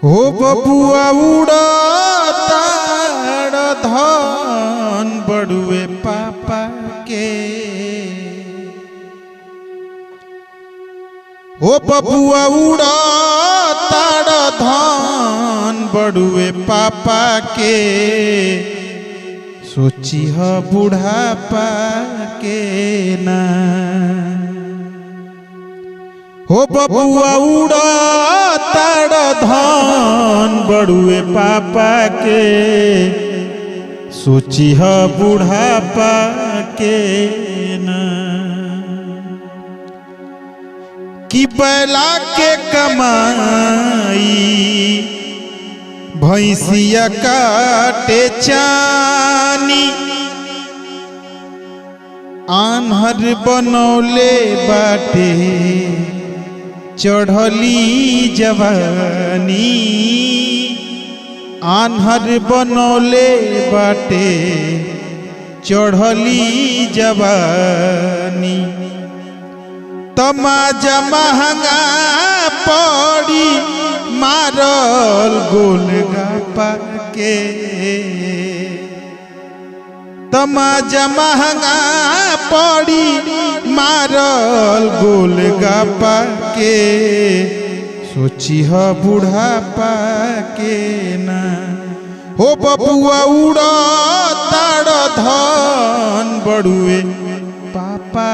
हो बबुआ उड़ाताड़ धन बड़ुए पापा के। हो बबुआ उड़ाताड़ धन बड़ुए पापा के। सोची ह बुढ़ापा के ना। हो बबुआ उड़ाताड़ धन बड़ुए पापा के। सोची ह बुढ़ापा के ना। कि बैला के कमाई भैंसिया काटे चानी। आन्हर बनौले बाटे चढ़ली जवानी। आन्हर बनौले बाटे चढ़ली जवानी। तमाजा महंगा पड़ी मारल गोलगप्पा के। तमाजा महंगा पड़ी मारल गोलगप्पा के। सोची ह बुढ़ापा के ना। हो बबुआ उड़ाताड़ धन बड़ुए पापा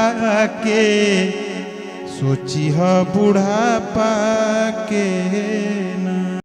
के। सोची ह बुढ़ापा के।